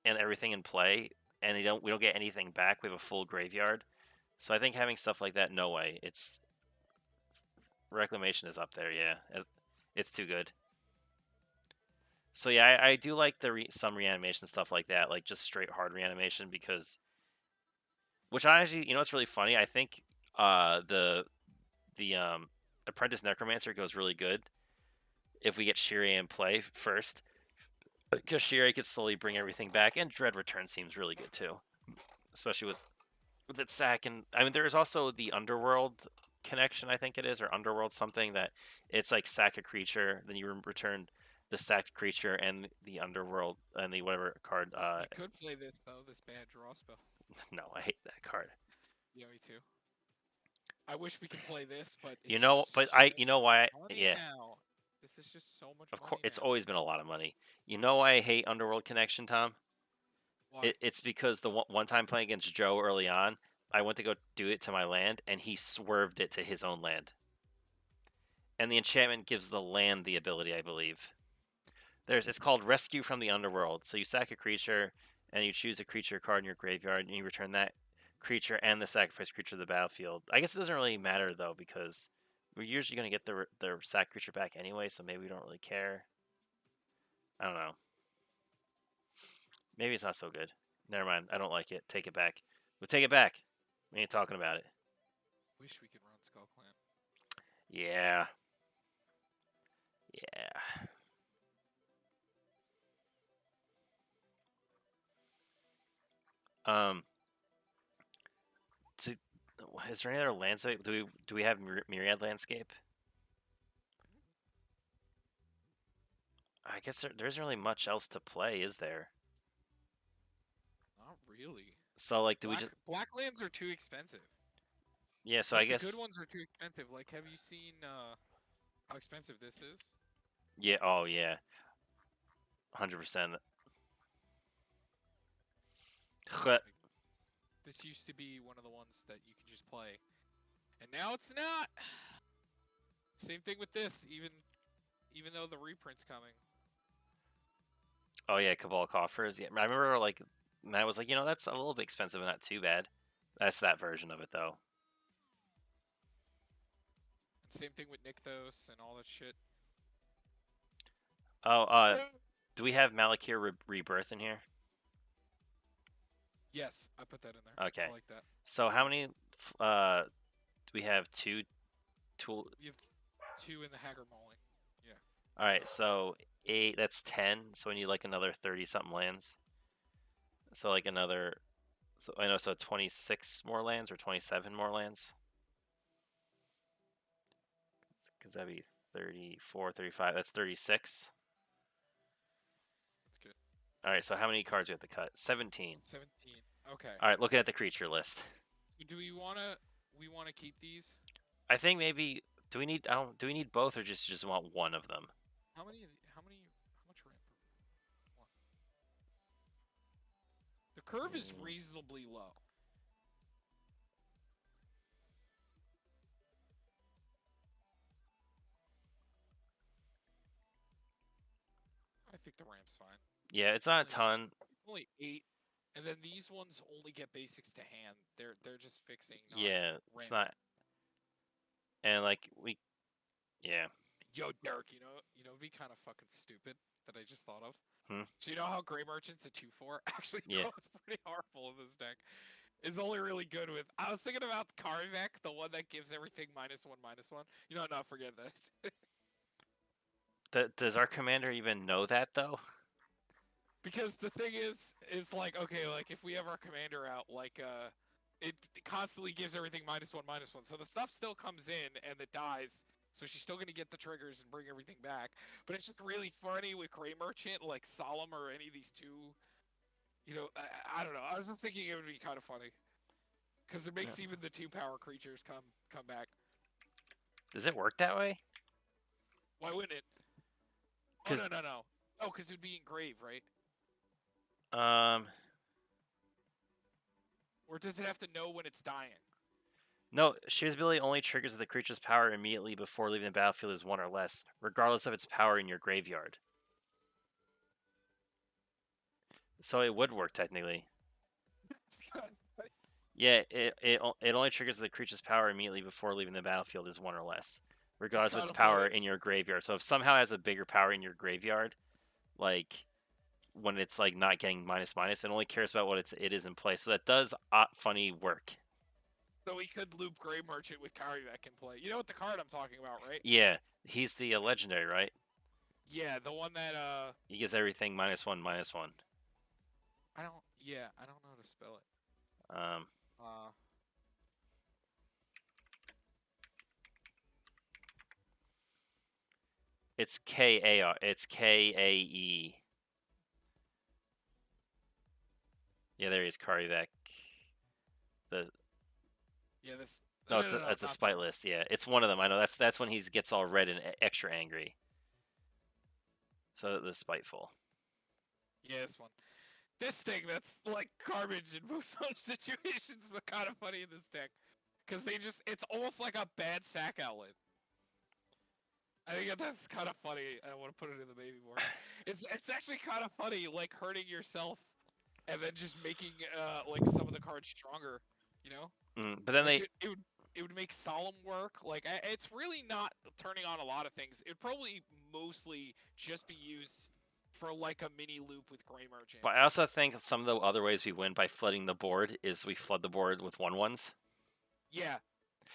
and everything in play, and we don't get anything back, we have a full graveyard. So I think having stuff like that, no way. It's reclamation is up there. Yeah, it's too good. So yeah, I do like some reanimation stuff like that, like just straight hard reanimation because, which I actually, it's really funny. I think the Apprentice Necromancer goes really good if we get Shirei in play first, because Shirei could slowly bring everything back, and Dread Return seems really good too, especially with its sack. And I mean, there is also the Underworld connection, I think it is, or Underworld something that it's like sack a creature, then you return the sacked creature and the Underworld and the whatever card. We could play this though. This bad draw spell. No, I hate that card. Yeah, me too. I wish we could play this, but it's you know why? money Yeah, now. This is just so much of money course, it's now. always been a lot of money. You know why I hate Underworld Connection, Tom? Why? It's because the one time playing against Joe early on, I went to go do it to my land, and he swerved it to his own land. And the enchantment gives the land the ability, I believe. It's called Rescue from the Underworld. So you sack a creature, and you choose a creature card in your graveyard, and you return that creature and the sacrifice creature to the battlefield. I guess it doesn't really matter though, because we're usually going to get the sack creature back anyway, so maybe we don't really care. I don't know. Maybe it's not so good. Never mind. I don't like it. Take it back. We'll take it back. We ain't talking about it. Wish we could run Skull Clan. Yeah. Yeah. Um. So, is there any other landscape? Do we have Myriad Landscape? I guess there isn't really much else to play, is there? Not really. So like, do we just? Black lands are too expensive. Yeah. So I Like the good guess. ones are too expensive. Like, have you seen how expensive this is? Yeah. Oh yeah. 100%. Like, this used to be one of the ones that you could just play, and now it's not. Same thing with this, even though the reprint's coming. Oh yeah, Cabal Coffers. Yeah, I remember like Matt was like, that's a little bit expensive, but not too bad. That's that version of it though. And same thing with Nykthos and all that shit. Oh, do we have Malakir Rebirth in here? Yes, I put that in there. Okay. I like that. So how many? Do we have two? Tool. We have 2 in the Haggard Mauling. Yeah. All right. So 8. That's 10. So we need like another 30 something lands. So like another. So I know. So 26 more lands or 27 more lands. Because that'd be 34, 35. That's 36. That's good. All right. So how many cards do we have to cut? 17. 17. Okay. All right. Looking at the creature list. Do we wanna keep these? I think maybe do we need do we need both or just want one of them? How much ramp? One. curve is reasonably low. I think the ramp's fine. Yeah, it's not a Only ton. only 8, and then these ones only get basics to hand. They're just fixing, not Yeah, it's ramping. not. And like yeah. Yo, Derek, it'd be kind of fucking stupid that I just thought of. Hmm. So you know how Gray Merchant's a 2/4 actually Yeah. goes pretty harmful in this deck. Is only really good with. I was thinking about Karivek, the one that gives everything -1/-1. No, forget this. Does our commander even know that though? Because the thing is like, okay, like if we have our commander out, like it constantly gives everything -1/-1. So the stuff still comes in and it dies. So she's still gonna get the triggers and bring everything back. But it's just really funny with Gray Merchant, like Solemn or any of these two. I don't know. I was just thinking it would be kind of funny because it Yeah. makes even the 2-power creatures come back. Does it work that way? Why wouldn't it? Oh Because no. Oh, because it would be engraved, right? um Or does it have to know when it's dying? no, Shear's ability only triggers if the creature's power immediately before leaving the battlefield is 1 or less, regardless of its power in your graveyard. So it would work technically. Yeah, it only triggers if the creature's power immediately before leaving the battlefield is 1 or less, It's regardless of kind its of power funny. in your graveyard. So if somehow it has a bigger power in your graveyard, like when it's like not getting minus, it only cares about what it is in play. So that does funny work. So we could loop Gray Merchant with Karivek in play. You know what the card I'm talking about, right? Yeah, he's the legendary, right? Yeah, the one that He gives everything -1/-1. I don't know how to spell it. Um, Uh it's K-A-R. It's K-A-E. Yeah, there he is, Karivek. The yeah, this No, no, it's a not that spite one. list. Yeah, it's one of them. I know that's when he gets all red and extra angry. So the spiteful. Yeah, this one. This thing that's like garbage in most other situations, but kind of funny in this deck. Because it's almost like a bad sack outlet. I think that's kind of funny. I want to put it in the baby board. It's actually kind of funny, like hurting yourself and then just making like some of the cards stronger. You know, But then like they it would make Solemn work. Like it's really not turning on a lot of things. It'd probably mostly just be used for like a mini loop with Gray Merchant. But I also think some of the other ways we win by flooding the board is we flood the board with 1/1s. Yeah,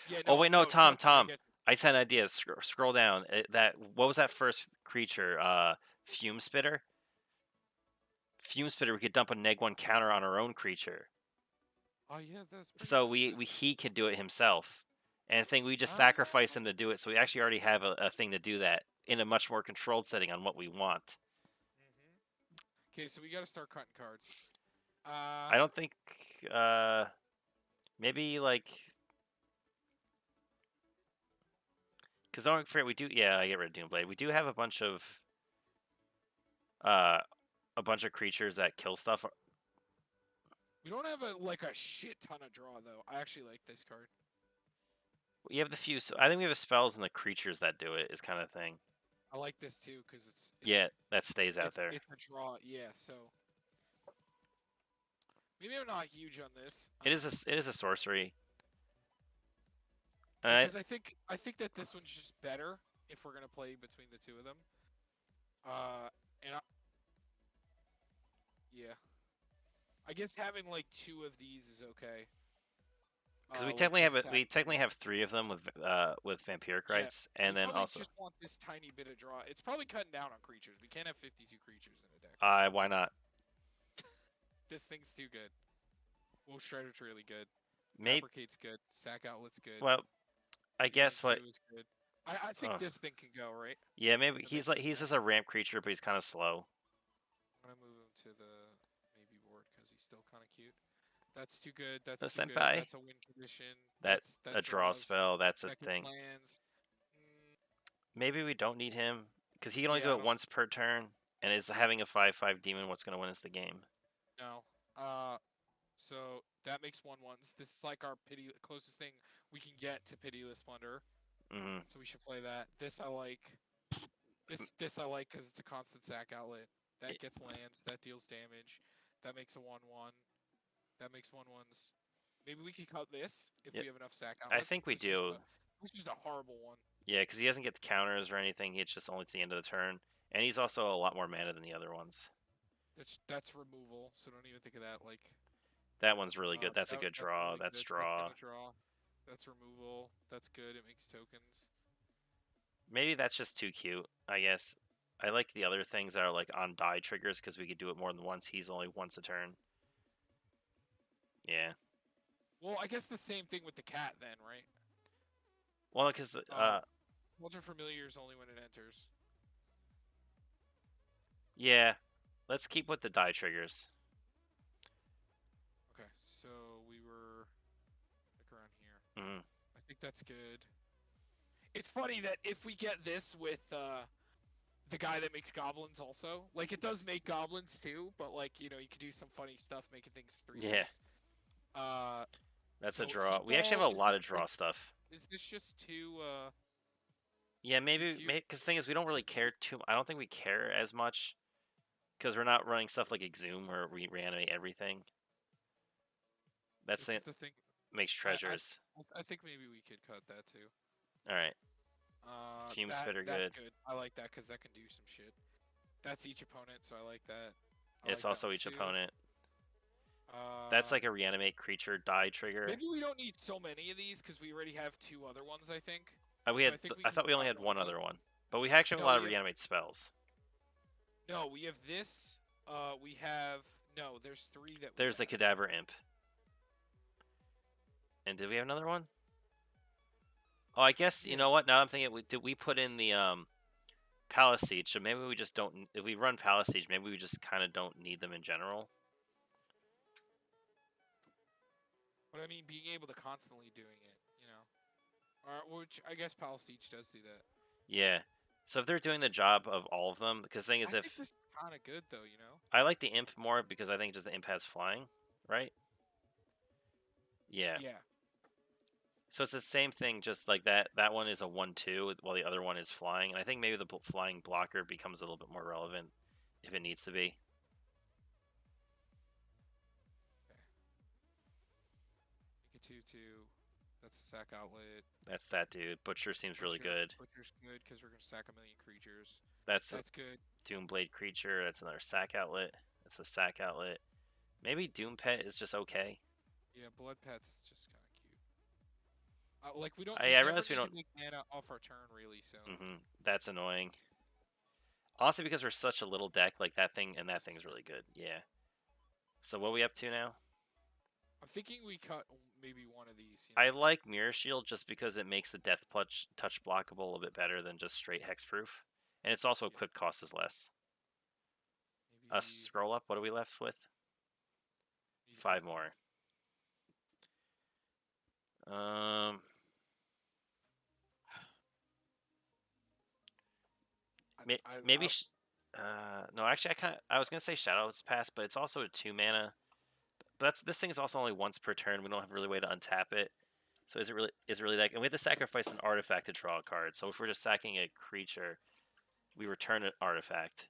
yeah, Oh no, wait, no, no, Tom, trust me, I Tom. get you. I just had an idea. Scroll down. That what was that first creature? Fume Spitter. Fume Spitter. We could dump a -1 counter on our own creature. Oh yeah, that's pretty So good. he can do it himself. And I think we just Oh. sacrifice him to do it. So we actually already have a thing to do that in a much more controlled setting on what we want. Okay, so we got to start cutting cards. I don't think maybe like because don't forget we do I get rid of Doomblade. We do have uh a bunch of creatures that kill stuff. We don't have a shit ton of draw though. I actually like this card. We have the few. So I think we have the spells and the creatures that do it is kind of thing. I like this too because Yeah, that stays out there. it's a draw. Yeah, so maybe I'm not huge on this. It is a sorcery. Because I think that this one's just better if we're gonna play between the two of them. And yeah, I guess having like two of these is okay. Because Like just we technically have 3 of them with vampiric yeah, rights, we and then probably also just want this tiny bit of draw. It's probably cutting down on creatures. We can't have 52 creatures in a deck. why not? This thing's too good. Wolf Strider's really good. Maybe Fabricate's good. Sack Outlet's good. well I Fusion guess what 2 is good. I think this thing can go, right? yeah maybe I think he's just a ramp creature, but he's kind of slow. I'm gonna move him to the maybe board because he's still kind of cute. That's too good. The That's too good. senpai That's a win condition. that That a draw draws. spell that's a That gets thing. lands. Mm, Maybe we don't need him because he can only yeah, do I it don't once per turn, and is having a 5/5 demon what's going to win us the game? know. Uh, so that makes 1/1s. This is like our closest thing we can get to Pitiless Plunder. Hmm. So we should play that. This I like. This I like because it's a constant sack outlet. That gets lands. That deals damage. That makes a 1/1. That makes 1/1s. Maybe we could cut this if Yeah, we have enough sack I outlets. think we do. This is just a horrible one. Yeah, because he doesn't get the counters or anything. It's just only to the end of the turn, and he's also a lot more mana than the other ones. That's removal. So don't even think of that. Like That one's really good. That's a good that's draw. really That's good. That's draw. gonna draw. That's removal. That's good. It makes tokens. Maybe that's just too cute. I guess. I like the other things that are like on die triggers because we could do it more than once. He's only once a turn. Yeah. Well, I guess the same thing with the cat then, right? Well, because Ultra Familiar is only when it enters. yeah. Let's keep with the die triggers. Okay, so we were like around here. Hmm. I think that's good. It's funny that if we get this with the guy that makes goblins also, like it does make goblins too, but like you could do some funny stuff making things 3/6. Yeah. Uh, That's a so draw. heat We actually ball have a lot of draw stuff. is this just too Yeah, too maybe cute? because the thing is, we don't really care too. I don't think we care as much because we're not running stuff like Exhume where we reanimate everything. That's This the is the thing. makes I treasures. I think maybe we could cut that too. All right, Fume Spitter That's good. good. I like that because that can do some shit. That's each opponent, so I like that. I It's like that also one each too. opponent. That's Uh, like a reanimate creature die trigger. Maybe we don't need so many of these because we already have two other ones, I think. We So had. I think we I can thought we only cut had one one of them. other one, but we actually have a No, lot of we have reanimate spells. no, we have this. We have no. There's three that we There's the have. Cadaver Imp. And did we have another one? Oh, I guess you Yeah, know what. Now I'm thinking, did we put in the Palace Siege? So maybe we just don't. If we run Palace Siege, maybe we just kind of don't need them in general. but I mean, being able to constantly doing it, or which I guess Palace Siege does do that. Yeah. So if they're doing the job of all of them, because the thing I is, think if this is kind of good though. I like the Imp more because I think just the Imp has flying, right? Yeah. Yeah. So it's the same thing, just like that. That one is a 1/2, while the other one is flying, and I think maybe the flying blocker becomes a little bit more relevant if it needs to be. Okay. Make it 2/2. That's a sack outlet. That's that dude. Butcher seems really good. Butcher's good because we're gonna sack a million creatures. That's a That's good. Doomblade creature. That's another sack outlet. That's a sack outlet. Maybe Doom Pet is just okay. Yeah, Blood Pet's just kind of cute. Like we I never realize we need to don't. make mana off our turn really. So That's annoying. Honestly, because we're such a little deck, like that thing and that thing's really good. Yeah. So what are we up to now? I'm thinking we cut maybe one of these. I like Mirror Shield just because it makes the Death touch blockable a little bit better than just straight Hexproof. And it's also Yeah. equip cost is less. Maybe Scroll up. What are we left with? need 5 more. Um, maybe. No, actually, I was gonna say Shadows Pass, but it's also a 2 mana. But this thing is also only once per turn. We don't have really way to untap it. So is it really that? And we have to sacrifice an artifact to draw a card. So if we're just sacking a creature, we return an artifact.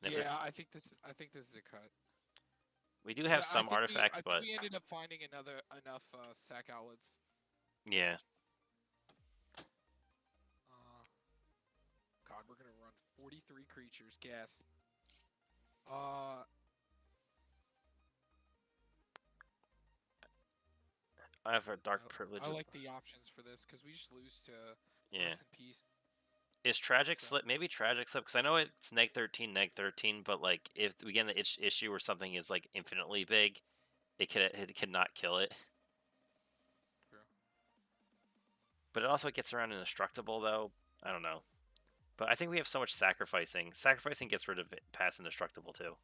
And Yeah, I think this is a cut. we do have some artifacts, I think but we ended up finding enough sack outlets. yeah, God, we're gonna run 43 creatures. Gas. Uh, I have a dark privilege. I like the options for this because we just lose to Yeah. Rest in Peace. Is Tragic So- Slip maybe Tragic Slip? Because I know it's neg 13, but like if we get in the issue where something is like infinitely big, it could not kill it. True. But it also gets around indestructible though. I don't know. But I think we have so much sacrificing. Sacrificing gets rid of pass indestructible too.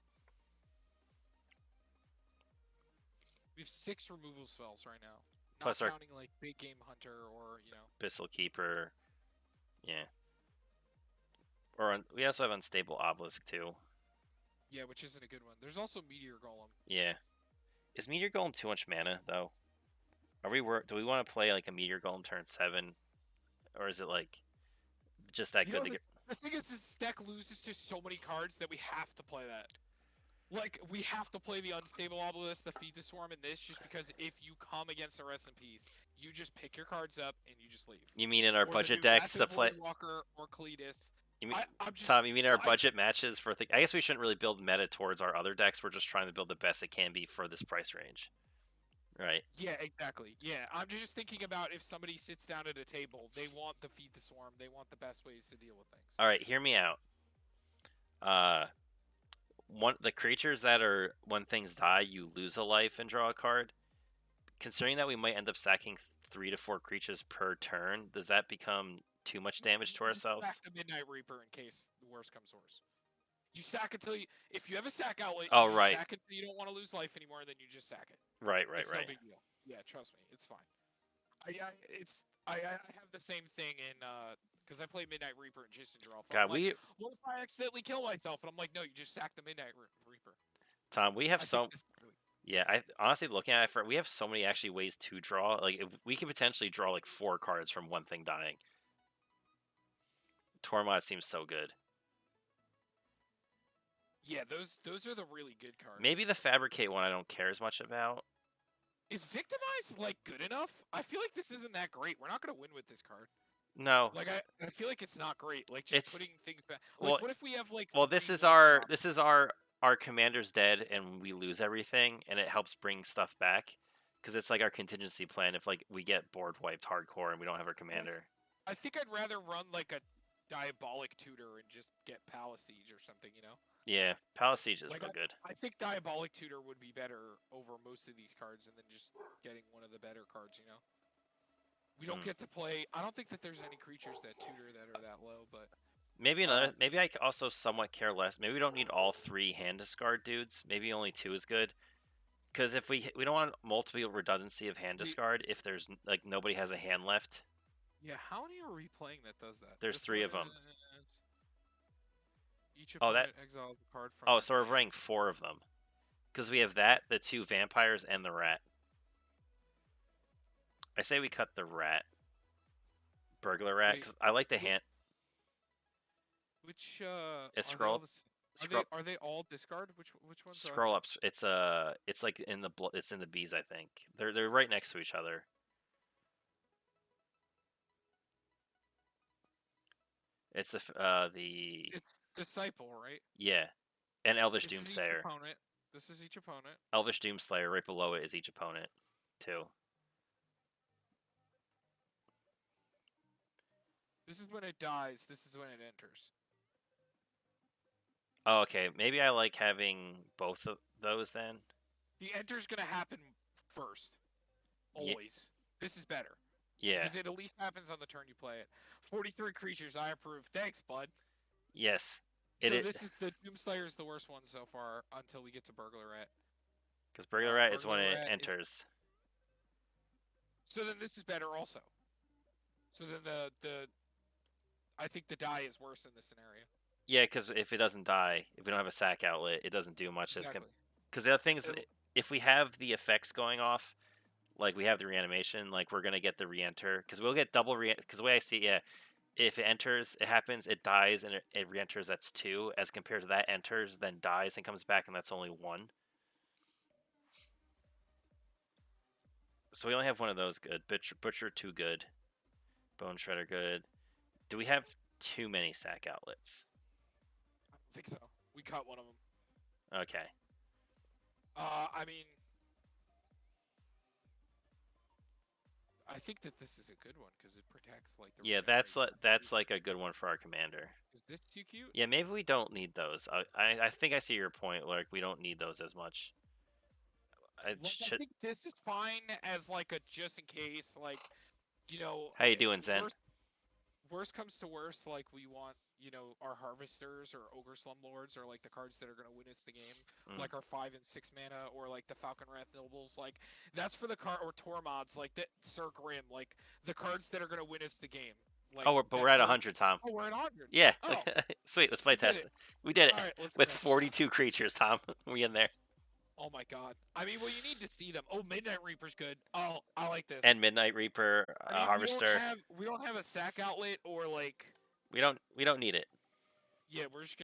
We have 6 removal spells right now. Plus Not our counting like Big Game Hunter or Abyssal Keeper. Yeah. We also have Unstable Obelisk too. Yeah, which isn't a good one. There's also Meteor Golem. Yeah. Is Meteor Golem too much mana though? Do we want to play like a Meteor Golem turn 7, or is it like just that You good know, to get? the thing is, this deck loses to so many cards that we have to play that. Like, we have to play the Unstable Obelisk, the Feed the Swarm, and this just because if you come against the Rest in Peace, you just pick your cards up and you just leave. You mean in our Or the budget new decks Rapid to play? Voidwalker or Cletus. You mean, I'm just. Tom? You mean our I, budget matches for? I guess we shouldn't really build meta towards our other decks. We're just trying to build the best it can be for this price range, right? yeah, exactly. Yeah, I'm just thinking about if somebody sits down at a table, they want the Feed the Swarm, they want the best ways to deal with things. All right, hear me out. Uh, the creatures that are when things die, you lose a life and draw a card. Considering that we might end up sacking 3 to 4 creatures per turn, does that become too much damage to You just sack ourselves? the Midnight Reaper in case the worst comes worst. You sack until you. If you have a sack outlet, Oh, you right. sack until you don't want to lose life anymore, then you just sack it. Right. It's no Right. big deal. Yeah, trust me, it's fine. I have the same thing in because I play Midnight Reaper and Jason Draw. God, I'm like, what if I accidentally kill myself? And I'm like, no, you just sack the Midnight Reaper. Tom, we have I think so. this is really Yeah, I honestly looking at it, we have so many actually ways to draw. Like, if we could potentially draw like 4 cards from one thing dying. Tormod seems so good. yeah. Those are the really good cards. Maybe the Fabricate one I don't care as much about. Is Victimize like good enough? I feel like this isn't that great. We're not gonna win with this card. No, Like I feel like it's not great. Like just it's putting things back. well, Like what if we have like well. 3 This is our commander's dead and we lose everything, and it helps bring stuff back because it's like our contingency plan if like we get board wiped hardcore and we don't have our commander. I think I'd rather run like a Diabolic Tutor and just get Palace Siege or something, you know? Yeah, Palace Siege is Like real good. I think Diabolic Tutor would be better over most of these cards and then just getting one of the better cards, you know? We don't get to play. I don't think that there's any creatures that tutor that are that low, but Maybe another. Maybe I also somewhat care less. Maybe we don't need all 3 hand discard dudes. Maybe only 2 is good. Because if we don't want multiple redundancy of hand discard if there's like nobody has a hand left. yeah, how many are we playing that does that? There's This 3 one of them. Each Oh, opponent exiles a card from. Oh, so we're running 4 of them. Because we have that, the 2 vampires, and the rat. I say we cut the rat. Burglar rat, because I like the hand. Which It's scroll up. Scroll, are they all discard? Which ones scroll up. It's like in the it's in the bees. I think they're right next to each other. It's the It's Disciple, right? yeah, and Elvish This is each Doomslayer. opponent. This is each opponent. Elvish Doomslayer right below it is each opponent, too. This is when it dies. This is when it enters. Oh, okay. Maybe I like having both of those then. The enter's gonna happen first. Always. This is better. Yeah. Because it at least happens on the turn you play it. 43 creatures, I approve. Thanks, bud. Yes. This is the Doomslayer is the worst one so far until we get to Burglar Rat. Because Burglar Rat is when it enters. So then this is better also. So then the I think the die is worse in this scenario. Yeah, because if it doesn't die, if we don't have a sack outlet, it doesn't do much. Exactly. Because the other thing is, if we have the effects going off, like we have the reanimation, like we're gonna get the re-enter, because we'll get double because the way I see it, yeah, if it enters, it happens, it dies, and it re-enters, that's 2, as compared to that enters, then dies and comes back, and that's only 1. So we only have one of those good. Butcher 2 good. Bone Shredder good. Do we have too many sack outlets? I don't think so. We cut one of them. Okay. I mean, I think that this is a good one because it protects like the. Yeah, that's like a good one for our commander. Is this too cute? Yeah, maybe we don't need those. I think I see your point. Like we don't need those as much. I think this is fine as like a just in case, like you know. How you doing, Zen? Worst comes to worst, like we want, you know, our harvesters or ogre slumlords or like the cards that are gonna win us the game, like our 5 and 6 mana or like the Falcon Wrath Nobles, like that's for the card or Tormods, like that Sir Grim, like the cards that are gonna win us the game. Like, but we're at 100, Tom. Oh, we're at 100. Yeah. Oh. Sweet. Let's play test. We did it All right, with 42 creatures, Tom. We in there. Oh my god. I mean, well, you need to see them. Oh, Midnight Reaper's good. Oh, I like this. And Midnight Reaper I mean, Harvester. we don't have a sack outlet or like We don't need it. yeah, we're just